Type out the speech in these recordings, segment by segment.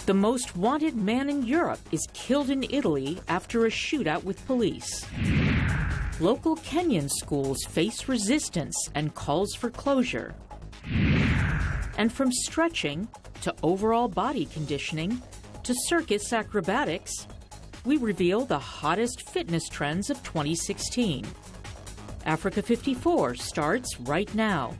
The most wanted man in Europe is killed in Italy after a shootout with police. Local Kenyan schools face resistance and calls for closure. And from stretching to overall body conditioning to circus acrobatics, we reveal the hottest fitness trends of 2016. Africa 54 starts right now.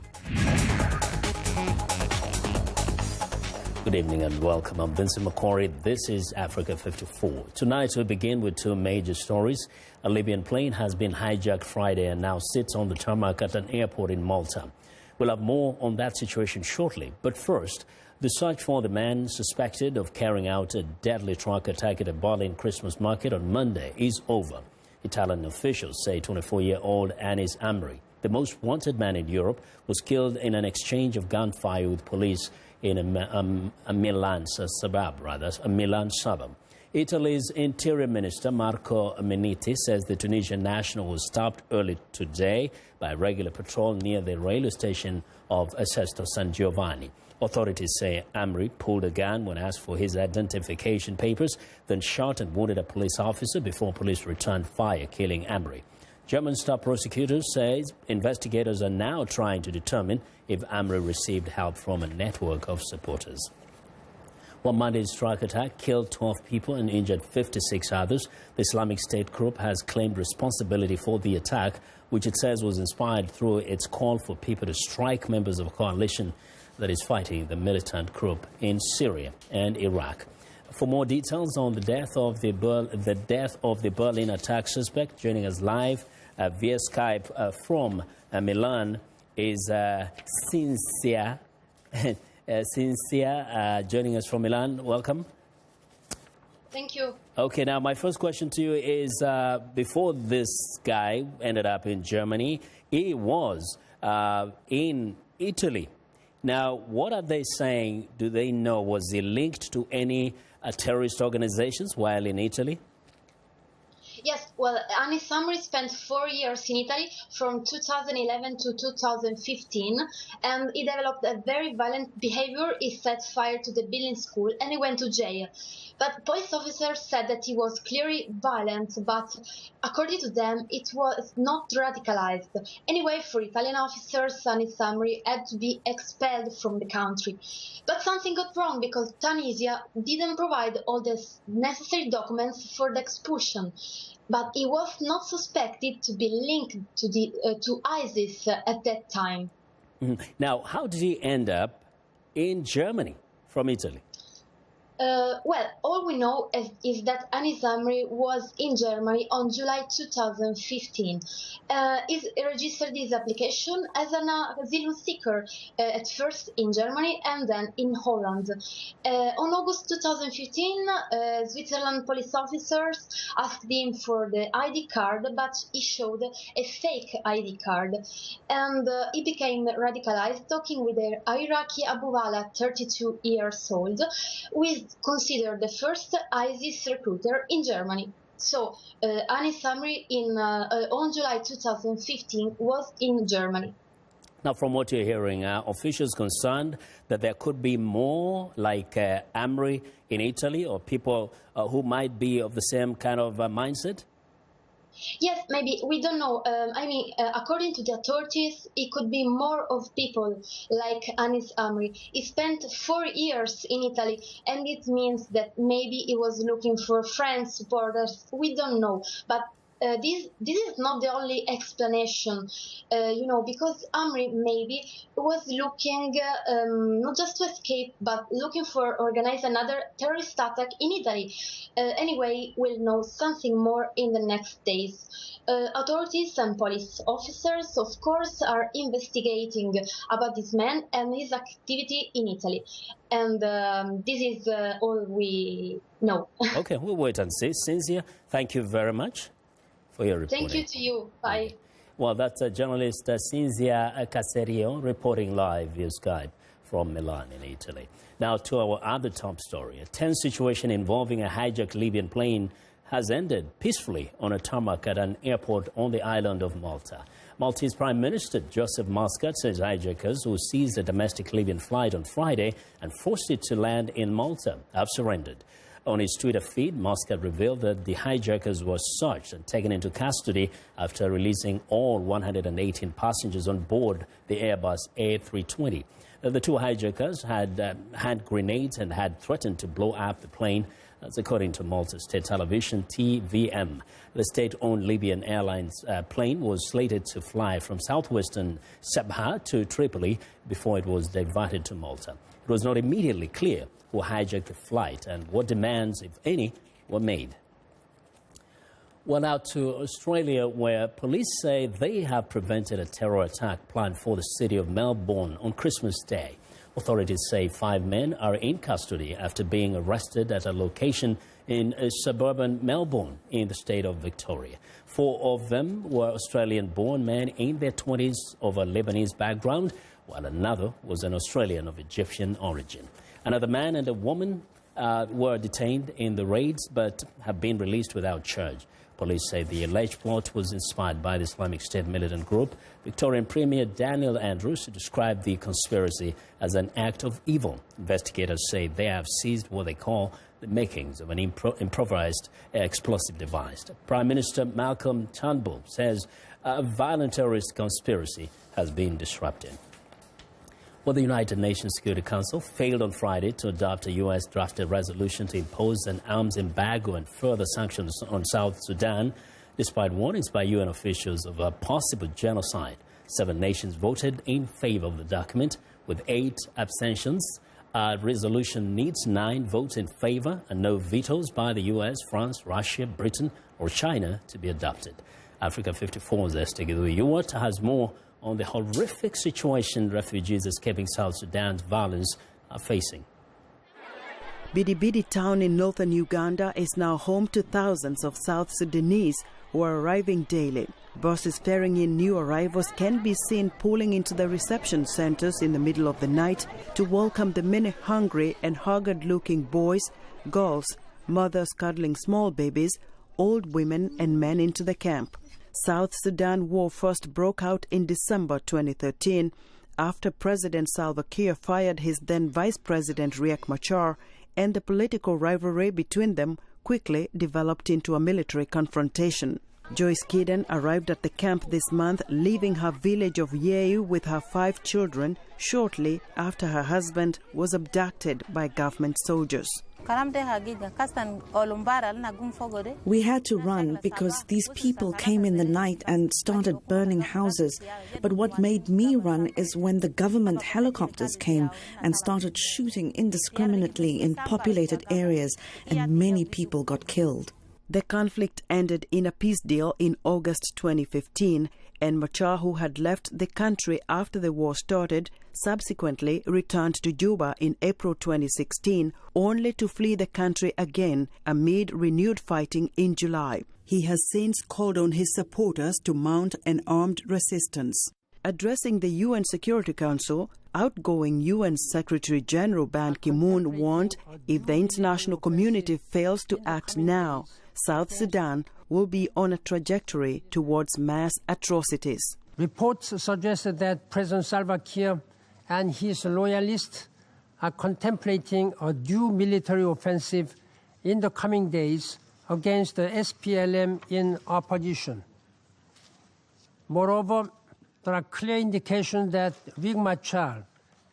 Good evening and welcome. I'm Vincent Makori. This is Africa 54. Tonight we begin with two major stories. A Libyan plane has been hijacked Friday and now sits on the tarmac at an airport in Malta. We'll have more on that situation shortly. But first, the search for the man suspected of carrying out a deadly truck attack at a Berlin Christmas market on Monday is over. Italian officials say 24-year-old Anis Amri, the most wanted man in Europe, was killed in an exchange of gunfire with police in a Milan suburb. Italy's Interior Minister Marco Minniti says the Tunisian national was stopped early today by a regular patrol near the railway station of Sesto San Giovanni. Authorities say Amri pulled a gun when asked for his identification papers, then shot and wounded a police officer before police returned fire, killing Amri. German star prosecutors say investigators are now trying to determine if Amri received help from a network of supporters. Well, Monday's truck attack killed 12 people and injured 56 others. The Islamic State group has claimed responsibility for the attack, which it says was inspired through its call for people to strike members of a coalition that is fighting the militant group in Syria and Iraq. For more details on the death of the Berlin attack suspect, joining us live via Skype from Milan is Cynthia. Cynthia, joining us from Milan. Welcome. Thank you. Okay, now my first question to you is, before this guy ended up in Germany, he was in Italy. Now, what are they saying? Do they know? Was he linked to any terrorist organizations while in Italy? Yes, well, Anis Amri spent 4 years in Italy from 2011 to 2015, and he developed a very violent behavior. He set fire to the building school and he went to jail. But police officers said that he was clearly violent, but according to them, it was not radicalized. Anyway, for Italian officers, Anis Amri had to be expelled from the country. But something got wrong because Tunisia didn't provide all the necessary documents for the expulsion. But he was not suspected to be linked to ISIS at that time. Now, how did he end up in Germany from Italy? Well, all we know is that Anis Amri was in Germany on July 2015. He registered his application as an asylum seeker, at first in Germany and then in Holland. On August 2015, Switzerland police officers asked him for the ID card, but he showed a fake ID card. And he became radicalized, talking with the Iraqi Abu Wala, 32 years old, who is considered the first ISIS recruiter in Germany. So, Anis Amri on July 2015 was in Germany. Now, from what you're hearing, officials concerned that there could be more like Amri in Italy, or people who might be of the same kind of mindset? Yes, maybe. We don't know. According to the authorities, it could be more of people like Anis Amri. He spent 4 years in Italy, and it means that maybe he was looking for friends, supporters. We don't know. But this is not the only explanation, because Amri maybe was looking not just to escape, but looking for organize another terrorist attack in Italy. Anyway, we'll know something more in the next days. Authorities and police officers, of course, are investigating about this man and his activity in Italy. And this is all we know. Okay, we'll wait and see. Cynthia, thank you very much for your reporting. Thank you to you. Bye. Well, that's journalist Cynthia Caserio reporting live via Skype from Milan in Italy. Now to our other top story. A tense situation involving a hijacked Libyan plane has ended peacefully on a tarmac at an airport on the island of Malta. Maltese Prime Minister Joseph Muscat says hijackers who seized a domestic Libyan flight on Friday and forced it to land in Malta have surrendered. On his Twitter feed, Muscat revealed that the hijackers were searched and taken into custody after releasing all 118 passengers on board the Airbus A320. The two hijackers had hand grenades and had threatened to blow up the plane. That's according to Malta state television TVM. The state-owned Libyan Airlines plane was slated to fly from southwestern Sabha to Tripoli before it was diverted to Malta. It was not immediately clear who hijacked the flight and what demands, if any, were made. Well, now to Australia, where police say they have prevented a terror attack planned for the city of Melbourne on Christmas Day. Authorities say 5 men are in custody after being arrested at a location in suburban Melbourne in the state of Victoria. 4 of them were Australian-born men in their 20s of a Lebanese background, while another was an Australian of Egyptian origin. Another man and a woman were detained in the raids but have been released without charge. Police say the alleged plot was inspired by the Islamic State militant group. Victorian Premier Daniel Andrews described the conspiracy as an act of evil. Investigators say they have seized what they call the makings of an improvised explosive device. Prime Minister Malcolm Turnbull says a violent terrorist conspiracy has been disrupted. Well, the United Nations Security Council failed on Friday to adopt a U.S. drafted resolution to impose an arms embargo and further sanctions on South Sudan, despite warnings by UN officials of a possible genocide. 7 nations voted in favor of the document, with 8 abstentions. A resolution needs 9 votes in favor and no vetoes by the U.S., France, Russia, Britain or China to be adopted. Africa 54's Esther Giduyuwat has more on the horrific situation refugees escaping South Sudan's violence are facing. Bidibidi town in northern Uganda is now home to thousands of South Sudanese who are arriving daily. Buses ferrying in new arrivals can be seen pulling into the reception centers in the middle of the night to welcome the many hungry and haggard-looking boys, girls, mothers cuddling small babies, old women and men into the camp. South Sudan War first broke out in December 2013 after President Salva Kiir fired his then Vice President Riek Machar, and the political rivalry between them quickly developed into a military confrontation. Joyce Kiden arrived at the camp this month, leaving her village of Yeu with her 5 children shortly after her husband was abducted by government soldiers. We had to run because these people came in the night and started burning houses. But what made me run is when the government helicopters came and started shooting indiscriminately in populated areas, and many people got killed. The conflict ended in a peace deal in August 2015, and Machar, who had left the country after the war started, subsequently returned to Juba in April 2016, only to flee the country again amid renewed fighting in July. He has since called on his supporters to mount an armed resistance. Addressing the UN Security Council, outgoing UN Secretary-General Ban Ki-moon warned if the international community fails to act now, South Sudan will be on a trajectory towards mass atrocities. Reports suggested that President Salva Kiir and his loyalists are contemplating a new military offensive in the coming days against the SPLM in opposition. Moreover, there are clear indications that Riek Machar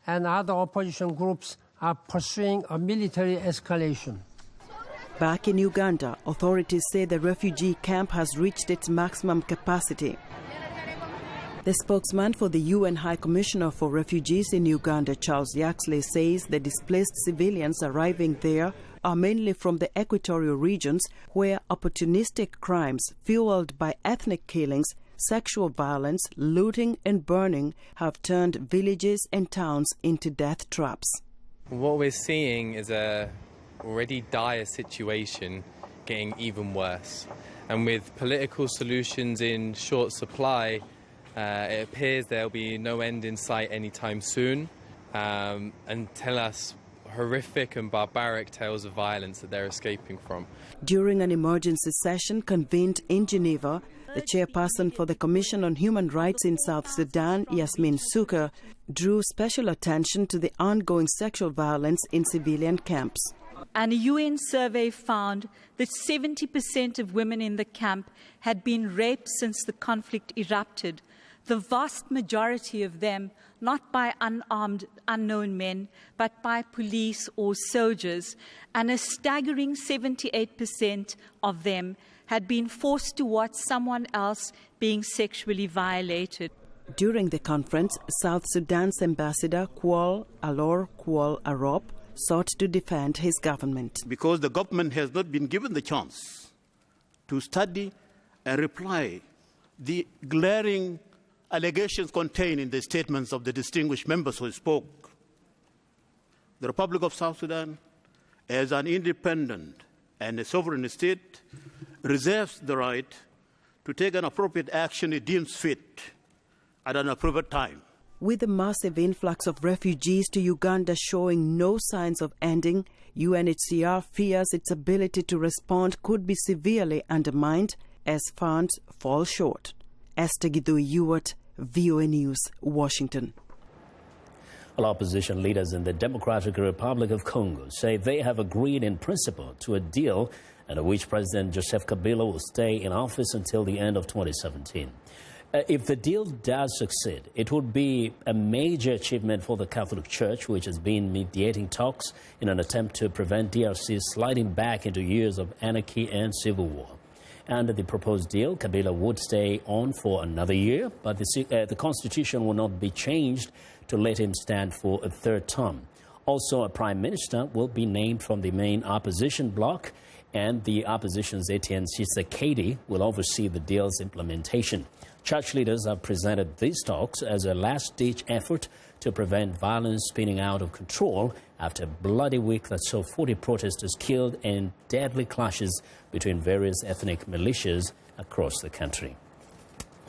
and other opposition groups are pursuing a military escalation. Back in Uganda, authorities say the refugee camp has reached its maximum capacity. The spokesman for the UN High Commissioner for Refugees in Uganda, Charles Yaxley, says the displaced civilians arriving there are mainly from the equatorial regions where opportunistic crimes fueled by ethnic killings, sexual violence, looting and burning have turned villages and towns into death traps. What we're seeing is a already dire situation getting even worse. And with political solutions in short supply, it appears there'll be no end in sight anytime soon, until us horrific and barbaric tales of violence that they're escaping from. During an emergency session convened in Geneva, the chairperson for the Commission on Human Rights in South Sudan, Yasmin Suker, drew special attention to the ongoing sexual violence in civilian camps. And a UN survey found that 70% of women in the camp had been raped since the conflict erupted, the vast majority of them not by unarmed, unknown men, but by police or soldiers, and a staggering 78% of them had been forced to watch someone else being sexually violated. During the conference, South Sudan's ambassador, Kual Alor Kual Arop, sought to defend his government. Because the government has not been given the chance to study and reply the glaring allegations contained in the statements of the distinguished members who spoke. The Republic of South Sudan, as an independent and a sovereign state, reserves the right to take an appropriate action it deems fit at an appropriate time. With the massive influx of refugees to Uganda showing no signs of ending, UNHCR fears its ability to respond could be severely undermined as funds fall short. Esther Githui-Ewart, VOA News, Washington. Well, opposition leaders in the Democratic Republic of Congo say they have agreed in principle to a deal under which President Joseph Kabila will stay in office until the end of 2017. If the deal does succeed, it would be a major achievement for the Catholic Church, which has been mediating talks in an attempt to prevent DRC sliding back into years of anarchy and civil war. Under the proposed deal, Kabila would stay on for another year, but the constitution will not be changed to let him stand for a third term. Also, a prime minister will be named from the main opposition bloc, and the opposition's Etienne Tshisekedi will oversee the deal's implementation. Church leaders have presented these talks as a last-ditch effort to prevent violence spinning out of control after a bloody week that saw 40 protesters killed and deadly clashes between various ethnic militias across the country.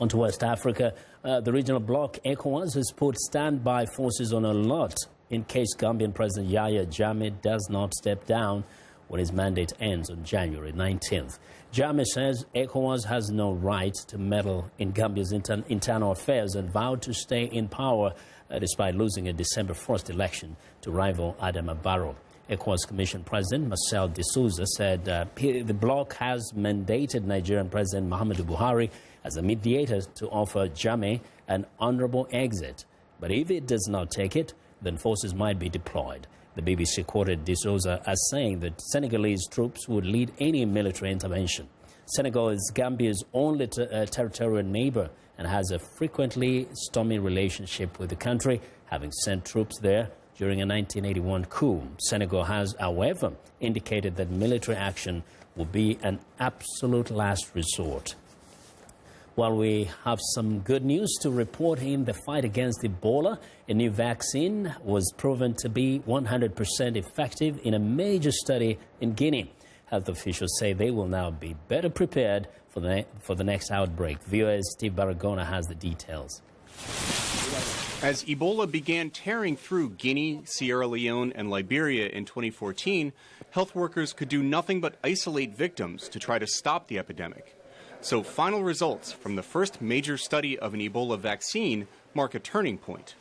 On to West Africa, the regional bloc ECOWAS has put standby forces on alert in case Gambian President Yahya Jammeh does not step down when his mandate ends on January 19th. Jammeh says ECOWAS has no right to meddle in Gambia's internal affairs and vowed to stay in power despite losing a December 1st election to rival Adama Barrow. ECOWAS Commission President Marcel de Souza said the bloc has mandated Nigerian President Muhammadu Buhari as a mediator to offer Jammeh an honorable exit. But if it does not take it, then forces might be deployed. The BBC quoted de Souza as saying that Senegalese troops would lead any military intervention. Senegal is Gambia's only territorial neighbor and has a frequently stormy relationship with the country, having sent troops there during a 1981 coup. Senegal has, however, indicated that military action will be an absolute last resort. While we have some good news to report in the fight against Ebola, a new vaccine was proven to be 100% effective in a major study in Guinea. Health officials say they will now be better prepared for the next outbreak. VOA's Steve Baragona has the details. As Ebola began tearing through Guinea, Sierra Leone, and Liberia in 2014, health workers could do nothing but isolate victims to try to stop the epidemic. So final results from the first major study of an Ebola vaccine mark a turning point.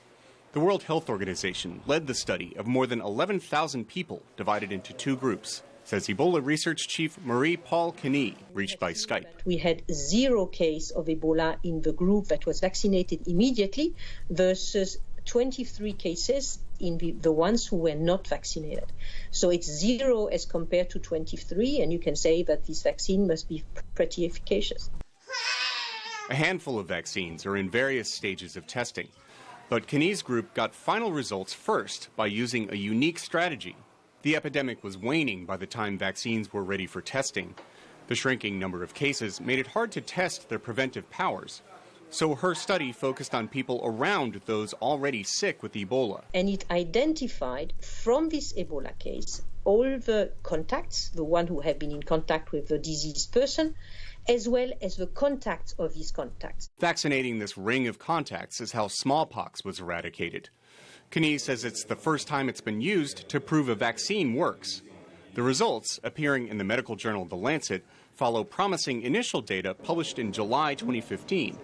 The World Health Organization led the study of more than 11,000 people divided into two groups, says Ebola Research Chief Marie-Paul Kenny, reached by Skype. We had 0 case of Ebola in the group that was vaccinated immediately versus 23 cases in the ones who were not vaccinated. So it's 0 as compared to 23, and you can say that this vaccine must be pretty efficacious. A handful of vaccines are in various stages of testing, but Kenny's group got final results first by using a unique strategy. The epidemic was waning by the time vaccines were ready for testing. The shrinking number of cases made it hard to test their preventive powers. So her study focused on people around those already sick with Ebola. And it identified from this Ebola case all the contacts, the one who have been in contact with the diseased person, as well as the contacts of these contacts. Vaccinating this ring of contacts is how smallpox was eradicated. Kani says it's the first time it's been used to prove a vaccine works. The results, appearing in the medical journal The Lancet, follow promising initial data published in July 2015.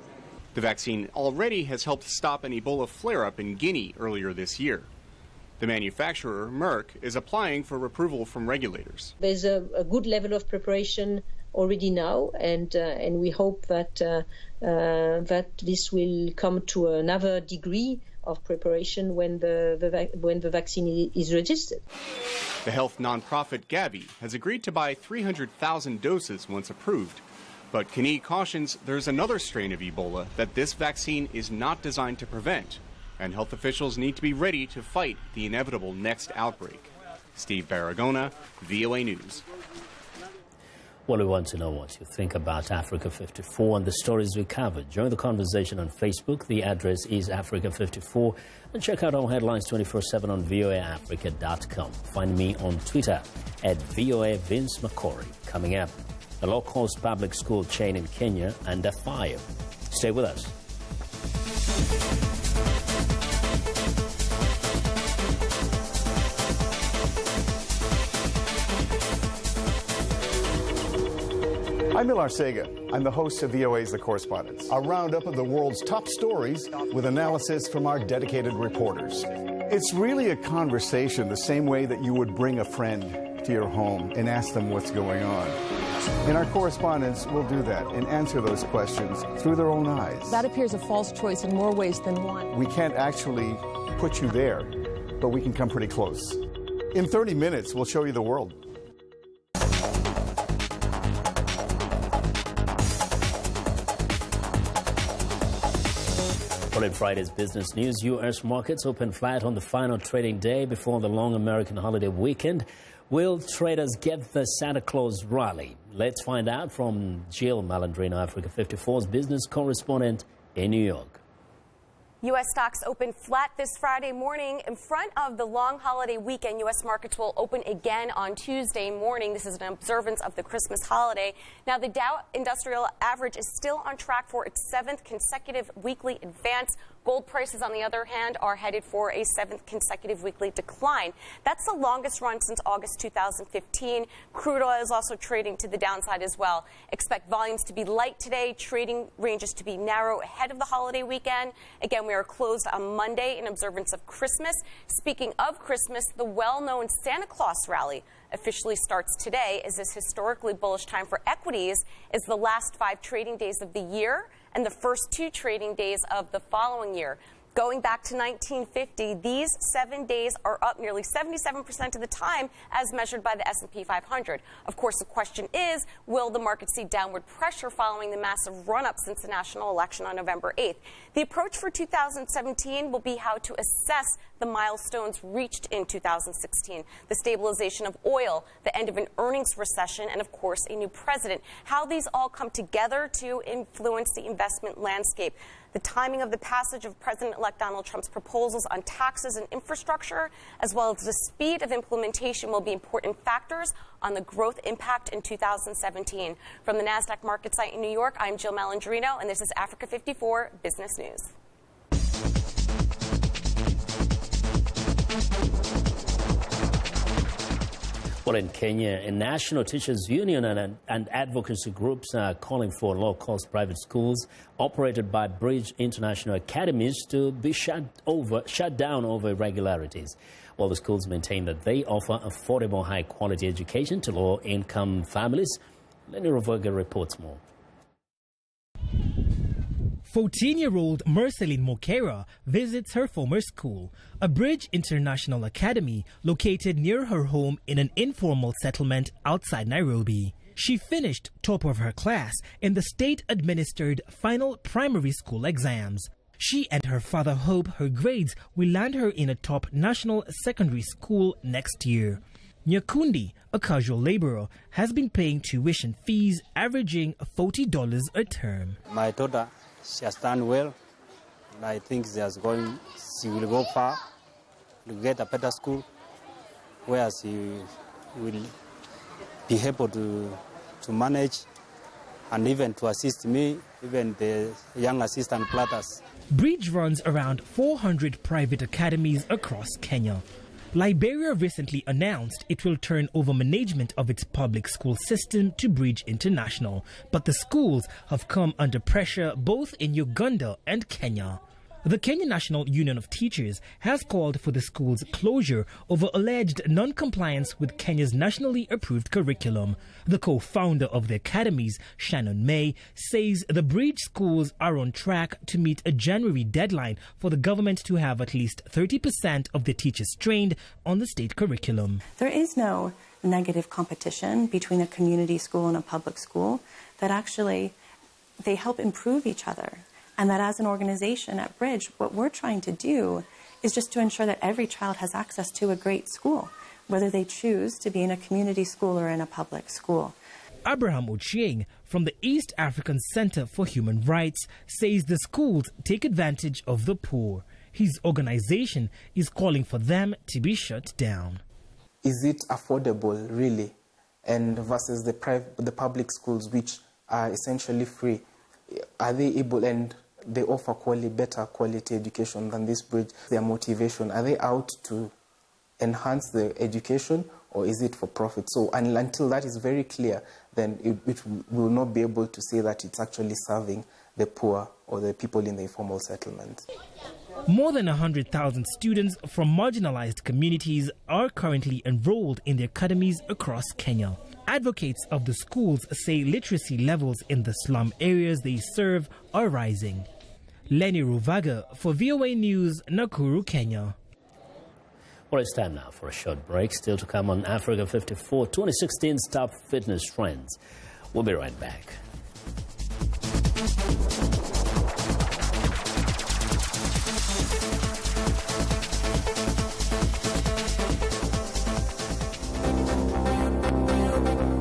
The vaccine already has helped stop an Ebola flare-up in Guinea earlier this year. The manufacturer, Merck, is applying for approval from regulators. There's a good level of preparation already now, and we hope that this will come to another degree of preparation when the vaccine is registered. The health nonprofit Gavi has agreed to buy 300,000 doses once approved. But Kani cautions there's another strain of Ebola that this vaccine is not designed to prevent, and health officials need to be ready to fight the inevitable next outbreak. Steve Baragona, VOA News. Well, we want to know what you think about Africa 54 and the stories we covered. Join the conversation on Facebook. The address is Africa54. And check out our headlines 24/7 on voaafrica.com. Find me on Twitter at VOA Vince Makori. Coming up, a low-cost public school chain in Kenya under fire. Stay with us. I'm Milar Sega. I'm the host of VOA's The Correspondents, a roundup of the world's top stories with analysis from our dedicated reporters. It's really a conversation the same way that you would bring a friend to your home and ask them what's going on. And our correspondents will do that and answer those questions through their own eyes. That appears a false choice in more ways than one. We can't actually put you there, but we can come pretty close. In 30 minutes, we'll show you the world. Well, in Friday's business news, U.S. markets opened flat on the final trading day before the long American holiday weekend. Will traders get the Santa Claus rally? Let's find out from Jill Malandrino, Africa 54's business correspondent in New York. U.S. stocks opened flat this Friday morning. In front of the long holiday weekend, U.S. markets will open again on Tuesday morning. This is an observance of the Christmas holiday. Now, the Dow Industrial Average is still on track for its 7th consecutive weekly advance. Gold prices, on the other hand, are headed for a 7th consecutive weekly decline. That's the longest run since August 2015. Crude oil is also trading to the downside as well. Expect volumes to be light today, trading ranges to be narrow ahead of the holiday weekend. Again, we are closed on Monday in observance of Christmas. Speaking of Christmas, the well-known Santa Claus rally officially starts today, as this historically bullish time for equities is the last 5 trading days of the year and the first 2 trading days of the following year. Going back to 1950, these 7 days are up nearly 77% of the time as measured by the S&P 500. Of course, the question is, will the market see downward pressure following the massive run-up since the national election on November 8th? The approach for 2017 will be how to assess the milestones reached in 2016, the stabilization of oil, the end of an earnings recession, and of course, a new president. How these all come together to influence the investment landscape. The timing of the passage of President-elect Donald Trump's proposals on taxes and infrastructure, as well as the speed of implementation, will be important factors on the growth impact in 2017. From the NASDAQ market site in New York, I'm Jill Malandrino, and this is Africa 54 Business News. Well, in Kenya, a national teachers union and advocacy groups are calling for low-cost private schools operated by Bridge International Academies to be shut down over irregularities. Well, the schools maintain that they offer affordable, high-quality education to low-income families. Lenny Roverga reports more. 14-year-old Marceline Mokera visits her former school, a Bridge International Academy located near her home in an informal settlement outside Nairobi. She finished top of her class in the state-administered final primary school exams. She and her father hope her grades will land her in a top national secondary school next year. Nyakundi, a casual laborer, has been paying tuition fees averaging $40 a term. My daughter, she has done well. I think she will go far to get a better school where she will be able to manage and even to assist me, even the young assistant brothers. Bridge runs around 400 private academies across Kenya. Liberia recently announced it will turn over management of its public school system to Bridge International, but the schools have come under pressure both in Uganda and Kenya. The Kenya National Union of Teachers has called for the school's closure over alleged non-compliance with Kenya's nationally approved curriculum. The co-founder of the academies, Shannon May, says the Bridge schools are on track to meet a January deadline for the government to have at least 30% of the teachers trained on the state curriculum. There is no negative competition between a community school and a public school, that actually they help improve each other. And that as an organization at Bridge, what we're trying to do is just to ensure that every child has access to a great school, whether they choose to be in a community school or in a public school. Abraham Ochieng from the East African Center for Human Rights says the schools take advantage of the poor. His organization is calling for them to be shut down. Is it affordable, really? And versus the public schools, which are essentially free, are they able, and they offer better quality education than this Bridge? Their motivation, are they out to enhance the education, or is it for profit? So until that is very clear, then it will not be able to say that it's actually serving the poor or the people in the informal settlements. More than 100,000 students from marginalized communities are currently enrolled in the academies across Kenya. Advocates of the schools say literacy levels in the slum areas they serve are rising. Lenny Ruvaga for VOA News, Nakuru, Kenya. Well, it's time now for a short break. Still to come on Africa 54, 2016's top fitness trends. We'll be right back.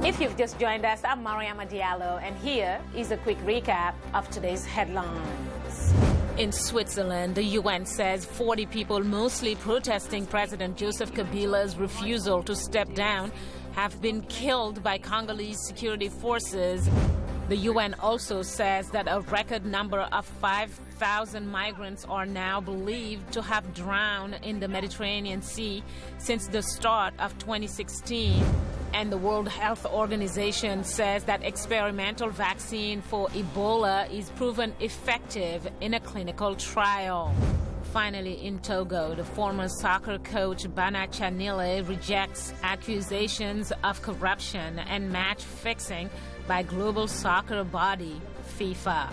If you've just joined us, I'm Mariama Diallo, and here is a quick recap of today's headlines. In Switzerland, the UN says 40 people, mostly protesting President Joseph Kabila's refusal to step down, have been killed by Congolese security forces. The UN also says that a record number of 5,000 migrants are now believed to have drowned in the Mediterranean Sea since the start of 2016. And the World Health Organization says that experimental vaccine for Ebola is proven effective in a clinical trial. Finally, in Togo, the former soccer coach Bana Chanile rejects accusations of corruption and match fixing by global soccer body FIFA.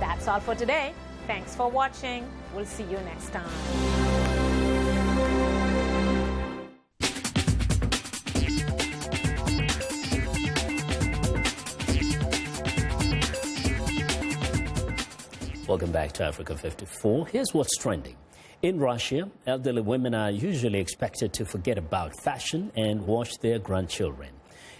That's all for today. Thanks for watching. We'll see you next time. Welcome back to Africa 54. Here's what's trending. In Russia, elderly women are usually expected to forget about fashion and watch their grandchildren.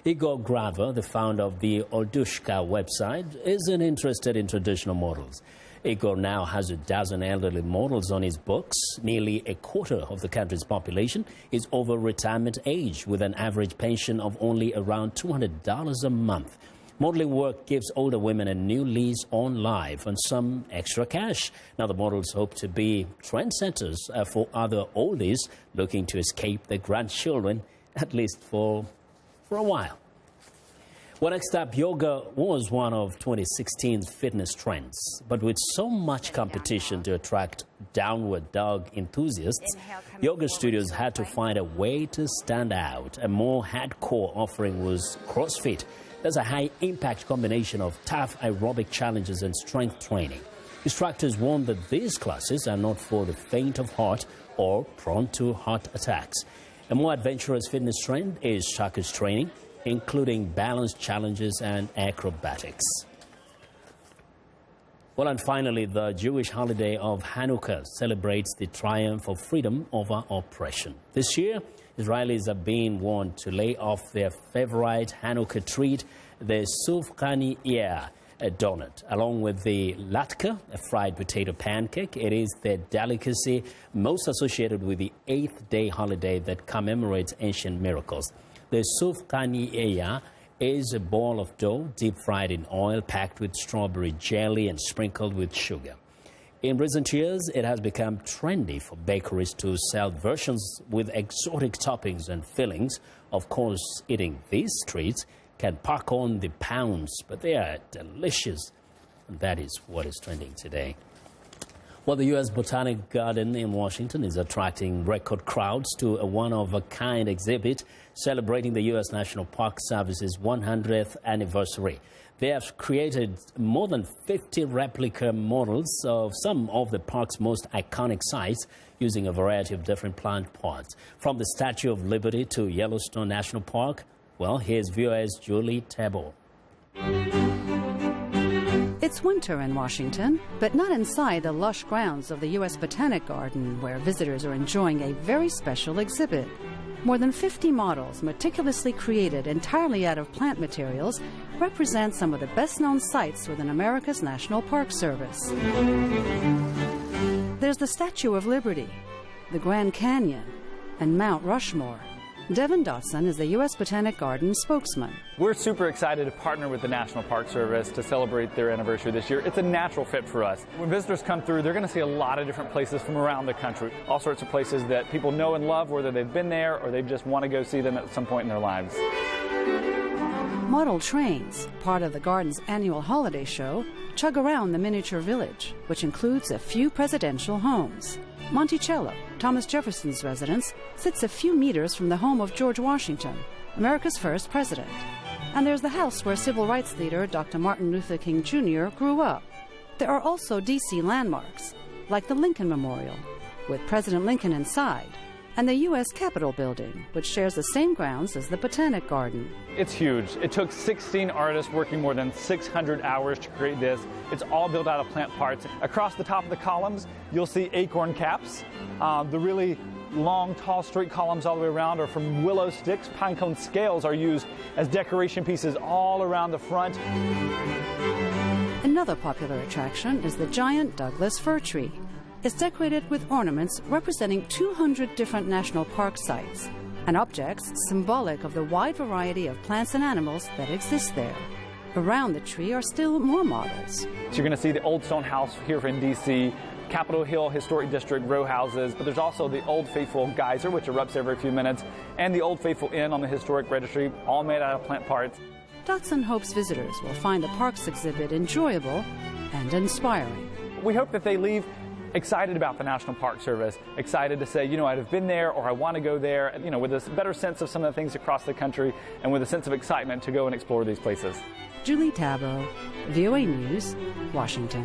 Igor Graver, the founder of the Oldushka website, isn't interested in traditional models. Igor now has a dozen elderly models on his books. Nearly a quarter of the country's population is over retirement age, with an average pension of only around $200 a month. Modeling work gives older women a new lease on life and some extra cash. Now the models hope to be trendsetters for other oldies looking to escape their grandchildren, at least for a while. Well, next up, yoga was one of 2016's fitness trends. But with so much competition to attract downward dog enthusiasts, yoga studios had to find a way to stand out. A more hardcore offering was CrossFit. There's a high-impact combination of tough aerobic challenges and strength training. Instructors warn that these classes are not for the faint of heart or prone to heart attacks. A more adventurous fitness trend is circus training, including balance challenges and acrobatics. Well, and finally, the Jewish holiday of Hanukkah celebrates the triumph of freedom over oppression. This year, Israelis are being warned to lay off their favorite Hanukkah treat, the sufganiyah, a donut, along with the latka, a fried potato pancake. It is the delicacy most associated with the 8th-day holiday that commemorates ancient miracles. The sufganiyah is a ball of dough deep-fried in oil, packed with strawberry jelly and sprinkled with sugar. In recent years, it has become trendy for bakeries to sell versions with exotic toppings and fillings. Of course, eating these treats can pack on the pounds, but they are delicious. And that is what is trending today. Well, the U.S. Botanic Garden in Washington is attracting record crowds to a one-of-a-kind exhibit celebrating the U.S. National Park Service's 100th anniversary. They have created more than 50 replica models of some of the park's most iconic sites using a variety of different plant pots. From the Statue of Liberty to Yellowstone National Park, well, here's VOA's Julie Tabo. It's winter in Washington, but not inside the lush grounds of the U.S. Botanic Garden, where visitors are enjoying a very special exhibit. More than 50 models, meticulously created entirely out of plant materials, represent some of the best-known sites within America's National Park Service. There's the Statue of Liberty, the Grand Canyon, and Mount Rushmore. Devin Dotson is the U.S. Botanic Garden spokesman. We're super excited to partner with the National Park Service to celebrate their anniversary this year. It's a natural fit for us. When visitors come through, they're going to see a lot of different places from around the country. All sorts of places that people know and love, whether they've been there or they just want to go see them at some point in their lives. Model trains, part of the garden's annual holiday show, chug around the miniature village, which includes a few presidential homes. Monticello, Thomas Jefferson's residence, sits a few meters from the home of George Washington, America's first president. And there's the house where civil rights leader Dr. Martin Luther King Jr. grew up. There are also D.C. landmarks, like the Lincoln Memorial, with President Lincoln inside, and the U.S. Capitol building, which shares the same grounds as the Botanic Garden. It's huge. It took 16 artists working more than 600 hours to create this. It's all built out of plant parts. Across the top of the columns, you'll see acorn caps. The really long, tall, straight columns all the way around are from willow sticks. Pinecone scales are used as decoration pieces all around the front. Another popular attraction is the giant Douglas fir tree. It's decorated with ornaments representing 200 different national park sites and objects symbolic of the wide variety of plants and animals that exist there. Around the tree are still more models. So you're going to see the Old Stone House here in D.C., Capitol Hill Historic District row houses, but there's also the Old Faithful Geyser, which erupts every few minutes, and the Old Faithful Inn on the Historic Registry, all made out of plant parts. Dotson hopes visitors will find the park's exhibit enjoyable and inspiring. We hope that they leave excited about the National Park Service, excited to say, you know, I'd have been there or I want to go there, you know, with a better sense of some of the things across the country and with a sense of excitement to go and explore these places. Julie Tabo, VOA News, Washington.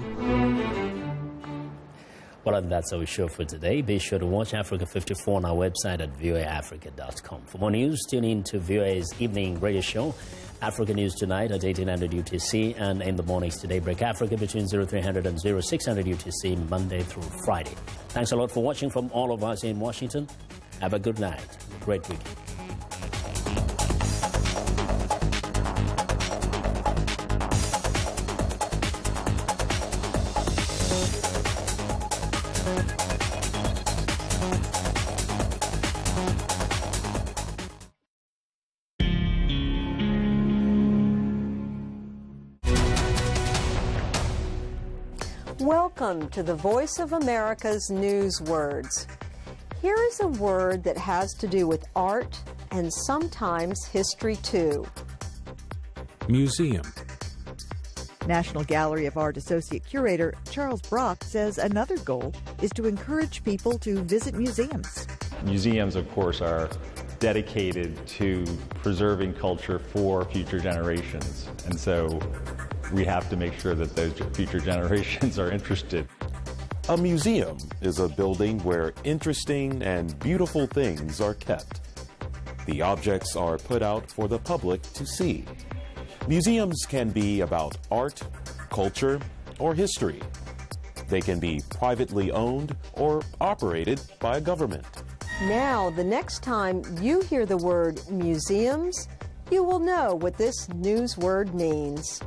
Well, and that's our show for today. Be sure to watch Africa 54 on our website at voaafrica.com. For more news, tune in to VOA's evening radio show, Africa News Tonight at 1800 UTC, and in the mornings to Daybreak Africa between 0300 and 0600 UTC, Monday through Friday. Thanks a lot for watching from all of us in Washington. Have a good night. A great weekend. Welcome to the Voice of America's News Words. Here is a word that has to do with art and sometimes history too. Museum. National Gallery of Art Associate Curator Charles Brock says another goal is to encourage people to visit museums. Museums, of course, are dedicated to preserving culture for future generations, and so we have to make sure that those future generations are interested. A museum is a building where interesting and beautiful things are kept. The objects are put out for the public to see. Museums can be about art, culture, or history. They can be privately owned or operated by a government. Now, the next time you hear the word museums, you will know what this news word means.